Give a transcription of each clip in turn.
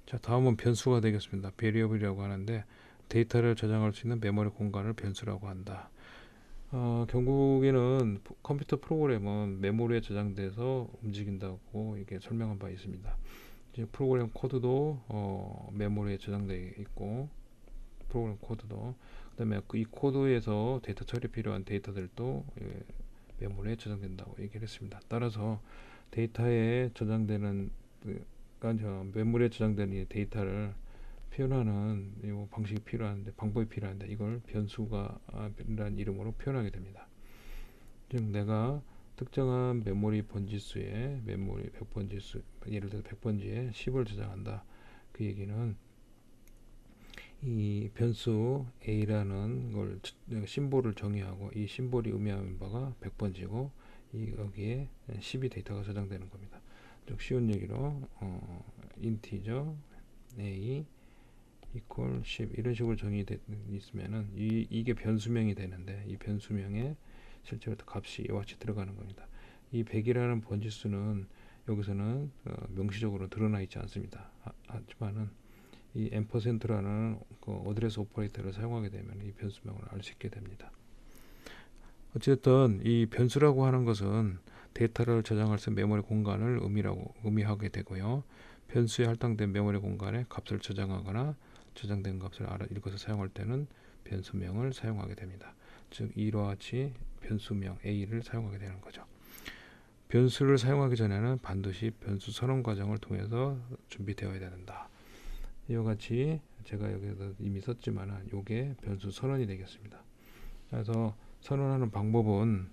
자, 다음은 변수가 되겠습니다. 베리어블이라고 하는데 데이터를 저장할 수 있는 메모리 공간을 변수라고 한다. 결국에는 컴퓨터 프로그램은 메모리에 저장돼서 움직인다고 이게 설명한 바 있습니다. 이제 프로그램 코드도 메모리에 저장되어 있고, 프로그램 코드도 그다음에 이 코드에서 데이터 처리 필요한 데이터들도 메모리에 저장된다고 얘기를 했습니다. 따라서 데이터에 저장되는 메모리에 저장되는 이 데이터를 표현하는 이 방식이 필요한데, 방법이 필요한데, 이걸 변수가라는 이름으로 표현하게 됩니다. 즉 내가 특정한 메모리 번지수에 메모리 100번지수, 예를 들어 100번지에 10을 저장한다. 그 얘기는 이 변수 a라는 걸 심볼을 정의하고, 이 심볼이 의미하는 바가 100번지고 여기에 10이 데이터가 저장되는 겁니다. 즉 쉬운 얘기로 인티저 a equal 10 이런 식으로 정의되어 있으면은 이게 변수명이 되는데, 이 변수명에 실제로 값이 이와 같이 들어가는 겁니다. 이 100이라는 번지수는 여기서는 명시적으로 드러나 있지 않습니다. 하지만은 이 %라는 그 어드레스 오퍼레이터를 사용하게 되면 이 변수명을 알 수 있게 됩니다. 어쨌든 이 변수라고 하는 것은 데이터를 저장할 수 있는 메모리 공간을 의미하게 되고요. 변수에 할당된 메모리 공간에 값을 저장하거나 저장된 값을 읽어서 사용할 때는 변수명을 사용하게 됩니다. 즉 이와 같이 변수명 A를 사용하게 되는 거죠. 변수를 사용하기 전에는 반드시 변수 선언 과정을 통해서 준비되어야 된다. 이와 같이 제가 여기서 이미 썼지만 이게 변수 선언이 되겠습니다. 그래서 선언하는 방법은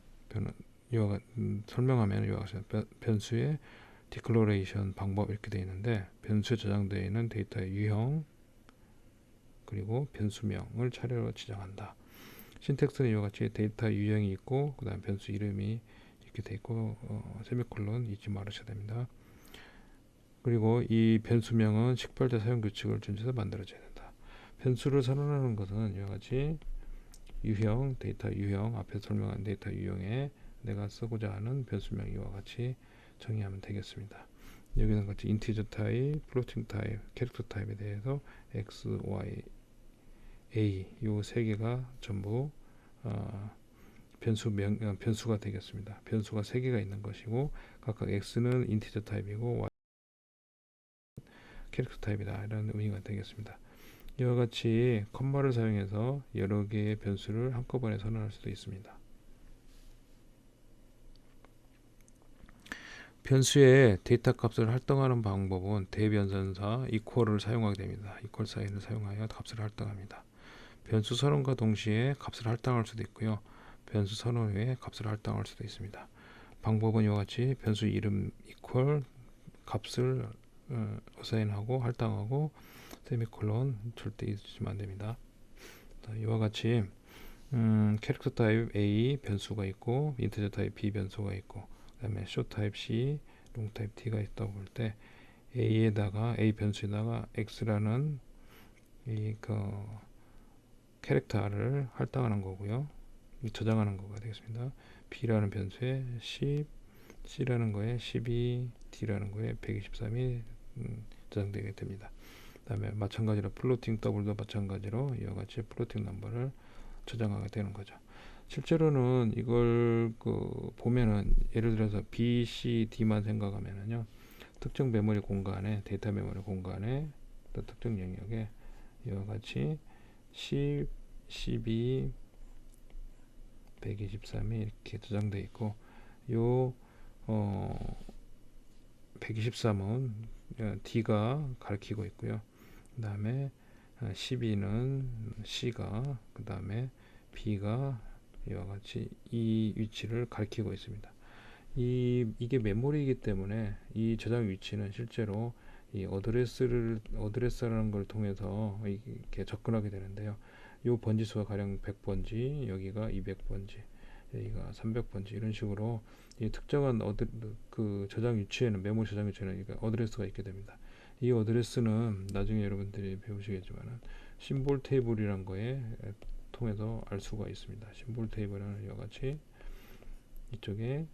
설명하면 이와 같이 변수의 디클러레이션 방법 이렇게 되어 있는데, 변수에 저장되어 있는 데이터의 유형 그리고 변수명을 차례로 지정한다. 신텍스는 이와 같이 데이터 유형이 있고, 그 다음 변수 이름이 이렇게 되어 있고, 세미콜론 잊지 말으셔야 됩니다. 그리고 이 변수명은 식별자 사용 규칙을 준수해서 만들어져야 된다. 변수를 선언하는 것은 이와 같이 유형, 데이터 유형, 앞에 설명한 데이터 유형에 내가 쓰고자 하는 변수명 이와 같이 정의하면 되겠습니다. 여기는 같이 인티저 타입, 플로팅 타입, 캐릭터 타입에 대해서 x, y, a 요 세 개가 전부 변수가 되겠습니다. 변수가 세 개가 있는 것이고, 각각 x는 인티저 타입이고 y 캐릭터 타입이다 이런 의미가 되겠습니다. 이와 같이 컴마를 사용해서 여러 개의 변수를 한꺼번에 선언할 수도 있습니다. 변수의 데이터 값을 할당하는 방법은 대변선사 equal을 사용하게 됩니다. equal 사인을 사용하여 값을 할당합니다. 변수 선언과 동시에 값을 할당할 수도 있고요. 변수 선언 후에 값을 할당할 수도 있습니다. 방법은 이와 같이 변수 이름 equal 값을 어사인하고 할당하고 세미콜론 절대 잊으시면 안 됩니다. 이와 같이 캐릭터 타입 A 변수가 있고, 인티저 타입 B 변수가 있고, 그 다음에 쇼 타입 C, 롱 타입 T가 있다고 볼 때 A에다가 A 변수에다가 X라는 캐릭터를 할당하는 거고요. 저장하는 거가 되겠습니다. B라는 변수에 10, C라는 거에 12, D라는 거에 123이 저장되게 됩니다. 그 다음에 마찬가지로 플로팅 더블도 마찬가지로 이와 같이 플로팅 넘버를 저장하게 되는 거죠. 실제로는 이걸 보면은 예를 들어서 B, C, D만 생각하면은요, 특정 메모리 공간에 데이터 메모리 공간에 또 특정 영역에 이와 같이 10, 12, 123이 이렇게 저장되어 있고, 요 123은 D가 가리키고 있고요. 그 다음에 12는 C가, 그 다음에 B가 이와 같이 이 위치를 가리키고 있습니다. 이게 메모리이기 때문에 이 저장 위치는 실제로 이 어드레스라는 걸 통해서 이렇게 접근하게 되는데요. 이 번지수가 가령 100번지, 여기가 200번지, 여기가 300번지 이런 식으로 이 특정한 저장 위치에는, 메모리 저장 위치에는 어드레스가 있게 됩니다. 이 어드레스는 나중에 여러분들이 배우시겠지만 심볼 테이블이란 거에 통해서 알 수가 있습니다. 심볼 테이블은 이와 같이 이쪽에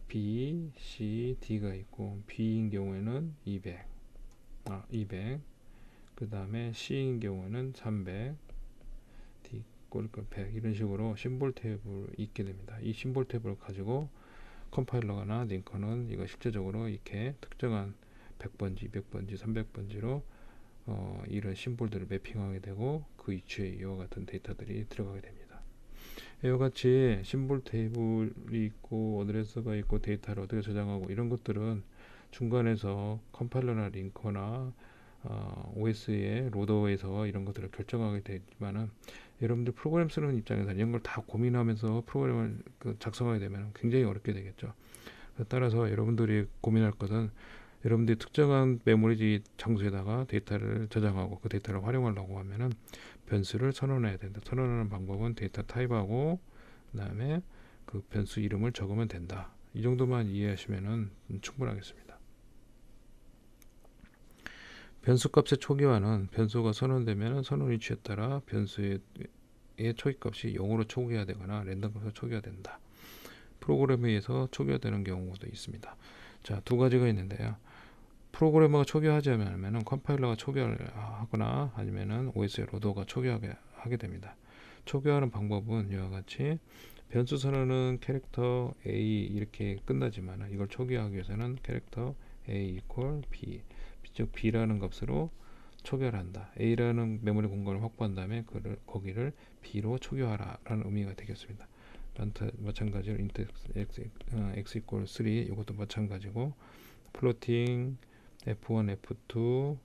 B, C, D가 있고, B인 경우에는 200, 200. 그 다음에 C인 경우는 300, D 꼬리가 100 이런 식으로 심볼 탭을 있게 됩니다. 이 심볼 탭을 가지고 컴파일러나 링커는 이거 실제적으로 이렇게 특정한 100번지, 200번지, 300번지로 이런 심볼들을 매핑하게 되고 그 위치에 이와 같은 데이터들이 들어가게 됩니다. 이와 같이 심볼 테이블이 있고 어드레스가 있고 데이터를 어떻게 저장하고 이런 것들은 중간에서 컴파일러나 링커나 OS의 로더에서 이런 것들을 결정하게 되지만은 여러분들 프로그램 쓰는 입장에서 이런 걸 다 고민하면서 프로그램을 작성하게 되면 굉장히 어렵게 되겠죠. 따라서 여러분들이 고민할 것은 여러분들이 특정한 메모리 장소에다가 데이터를 저장하고 그 데이터를 활용하려고 하면은 변수를 선언해야 된다. 선언하는 방법은 데이터 타입하고 그 다음에 그 변수 이름을 적으면 된다. 이 정도만 이해하시면은 충분하겠습니다. 변수 값의 초기화는 변수가 선언되면 선언 위치에 따라 변수의 초기값이 0으로 초기화 되거나 랜덤 값으로 초기화 된다. 프로그램에 의해서 초기화되는 경우도 있습니다. 자, 두 가지가 있는데요. 프로그래머가 초기화하지 않으면 컴파일러가 초기화를 하거나 아니면은 OS의 로더가 초기화하게 하게 됩니다. 초기화하는 방법은 이와 같이 변수 선언은 캐릭터 A 이렇게 끝나지만 이걸 초기화하기 위해서는 캐릭터 A equal B 즉 B라는 값으로 초기화를 한다. A라는 메모리 공간을 확보한 다음에 거기를 B로 초기화하라 라는 의미가 되겠습니다. 마찬가지로 int x equal 3 이것도 마찬가지고 플로팅 f1 f2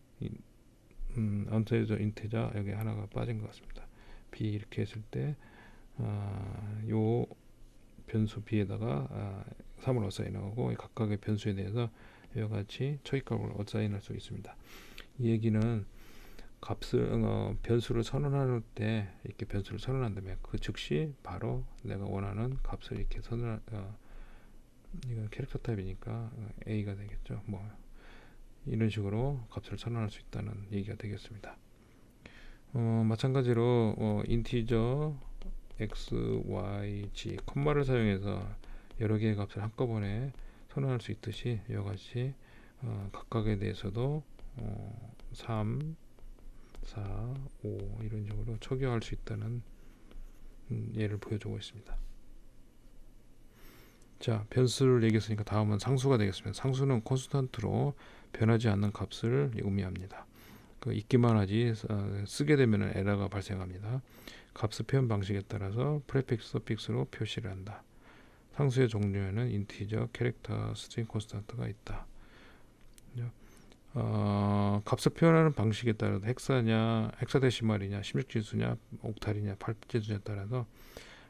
언터리저 인티저 여기 하나가 빠진 것 같습니다. b 이렇게 했을 때 요 변수 b에다가 3을 어사인하고 각각의 변수에 대해서 이와 같이 초기값을 어사인할 수 있습니다. 이 얘기는 값을 변수를 선언할 때 이렇게 변수를 선언한다면 그 즉시 바로 내가 원하는 값을 이렇게 선언 이건 캐릭터 타입이니까 A가 되겠죠. 뭐 이런 식으로 값을 선언할 수 있다는 얘기가 되겠습니다. 마찬가지로 인티저 x, y, g 콤마를 사용해서 여러 개의 값을 한꺼번에 선언할 수 있듯이 이와 같이 각각에 대해서도 3, 4, 5 이런 식으로 초기화할 수 있다는 예를 보여주고 있습니다. 자, 변수를 얘기했으니까 다음은 상수가 되겠습니다. 상수는 콘스턴트로 변하지 않는 값을 의미합니다. 있기만 하지 쓰게 되면 에러가 발생합니다. 값의 표현 방식에 따라서 프레픽스, 서픽스로 표시를 한다. 상수의 종류에는 인티저, 캐릭터, 스트링 콘스턴트가 있다. 값을 표현하는 방식에 따라서 헥사데시말이냐, 16지수냐, 옥탈이냐, 8지수냐에 따라서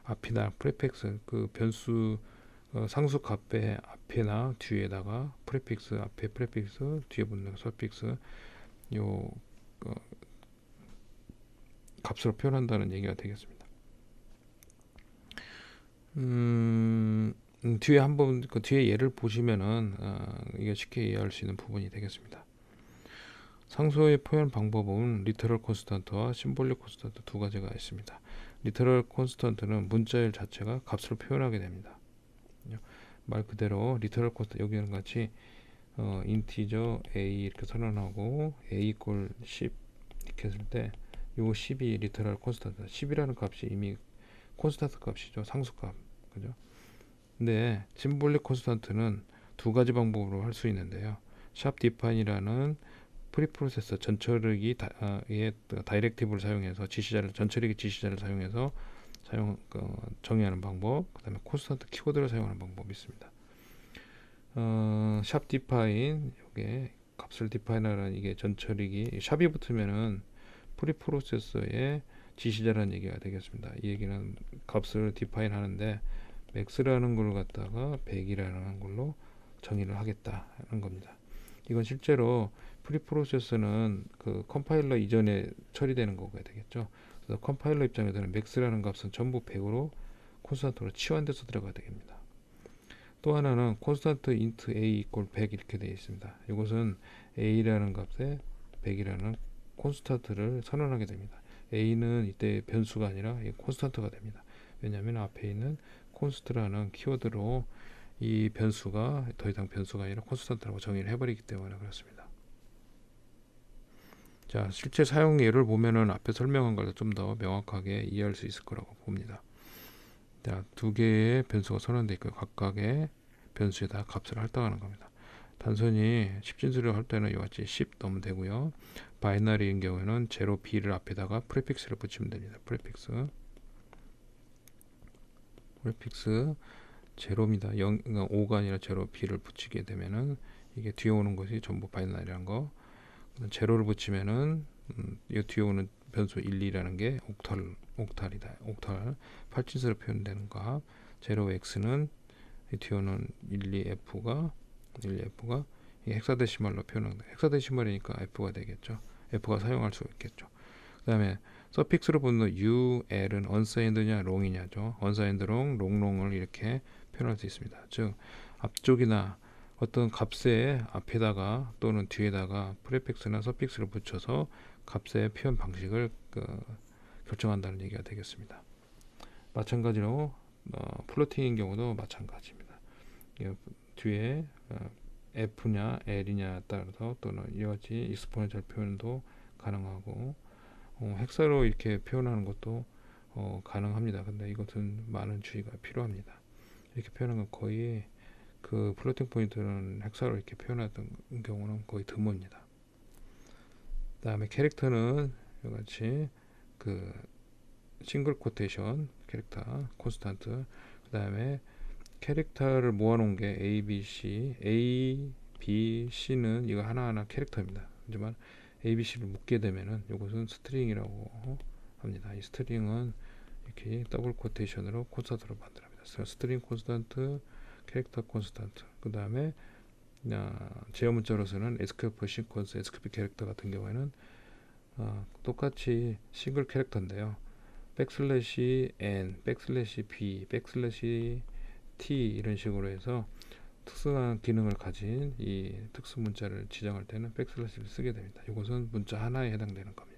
앞이나 프레픽스 그 변수 상수 값의 앞에나 뒤에다가 프레픽스 앞에 프레픽스 뒤에 붙는 서픽스 요 값으로 표현한다는 얘기가 되겠습니다. 뒤에 한번 그 뒤에 예를 보시면은 이게 쉽게 이해할 수 있는 부분이 되겠습니다. 상수의 표현 방법은 리터럴 콘스턴트와 심볼릭 콘스턴트 두 가지가 있습니다. 리터럴 콘스턴트는 문자열 자체가 값으로 표현하게 됩니다. 말 그대로 리터럴 콘스턴트 여기는 같이 인티저 a 이렇게 선언하고 a equal 10 이렇게 했을 때 요 10이 리터럴 콘스턴트 10이라는 값이 이미 콘스턴트 값이죠. 상수값 그죠? 근데 심볼릭 콘스턴트는 두 가지 방법으로 할 수 있는데요. 샵 디파인이라는 프리프로세서 전처리기 다이렉티브를 사용해서 전처리기 지시자를 사용해서 정의하는 방법, 그 다음에 콘스턴트 키워드를 사용하는 방법이 있습니다. 샵 디파인 이게 값을 디파인하라는 이게 전처리기 샵이 붙으면은 프리프로세서의 지시자라는 얘기가 되겠습니다. 이 얘기는 값을 디파인 하는데 max라는 걸 갖다가 100이라는 걸로 정의를 하겠다는 겁니다. 이건 실제로 프리프로세서는 그 컴파일러 이전에 처리되는 거가 되겠죠. 그래서 컴파일러 입장에서는 max라는 값은 전부 100으로 콘스탄트로 치환돼서 들어가야 됩니다. 또 하나는 콘스탄트 int a equal 100 이렇게 되어 있습니다. 이것은 a라는 값에 100이라는 콘스탄트를 선언하게 됩니다. a는 이때 변수가 아니라 콘스탄트가 됩니다. 왜냐하면 앞에 있는 콘스트라는 키워드로 이 변수가 더 이상 변수가 아니라 콘스탄트라고 정의를 해버리기 때문에 그렇습니다. 자, 실제 사용 예를 보면은 앞에 설명한 걸 좀 더 명확하게 이해할 수 있을 거라고 봅니다. 자, 두 개의 변수가 선언되어 있고 각각의 변수에다 값을 할당하는 겁니다. 단순히 10진수를 할 때는 이와 같이 10 넣으면 되고요. 바이너리인 경우에는 0, b를 앞에다가 프리픽스를 붙이면 됩니다. 프리픽스 0입니다. 0, 5가 아니라 0, b를 붙이게 되면은 이게 뒤에 오는 것이 전부 바이너리라는 거. 0를 붙이면은 이 뒤에 오는 변수 1, 2라는 게 옥탈이다. 옥탈 8진수로 표현되는 값. 0x는 이 뒤에 오는 12f가 이 헥사데시말로 표현합니다. 헥사데시말이니까 f가 되겠죠. f가 사용할 수 있겠죠. 그 다음에 서픽스로 붙는 ul은 unsigned냐 long이냐죠. unsigned long, long을 이렇게 표현할 수 있습니다. 즉 앞쪽이나 어떤 값의 앞에다가 또는 뒤에다가 프레픽스나 서픽스를 붙여서 값의 표현 방식을 결정한다는 얘기가 되겠습니다. 마찬가지로 플로팅인 경우도 마찬가지입니다. 뒤에 F냐 L이냐에 따라서 또는 이와 같이 익스포넨셜 표현도 가능하고 헥사로 이렇게 표현하는 것도 가능합니다. 근데 이것은 많은 주의가 필요합니다. 이렇게 표현하는 건 거의 그 플로팅 포인트는 헥사로 이렇게 표현하던 경우는 거의 드뭅니다. 그 다음에 캐릭터는 이와 같이 그 싱글 코테이션 캐릭터 콘스탄트, 그 다음에 캐릭터를 모아놓은 게 A, B, C는 이거 하나하나 캐릭터입니다. 하지만 A, B, C를 묶게 되면은 이것은 스트링이라고 합니다. 이 스트링은 이렇게 더블 코테이션으로 콘스탄트로 만들어집니다. 스트링 콘스탄트, 캐릭터 콘스탄트. 그 다음에 제어 문자로서는 SQL 시퀀스, SQL 캐릭터 같은 경우에는 똑같이 싱글 캐릭터인데요. 백슬래시 n, 백슬래시 b, 백슬래시 t 이런 식으로 해서 특수한 기능을 가진 이 특수 문자를 지정할 때는 백슬래시를 쓰게 됩니다. 이것은 문자 하나에 해당되는 겁니다.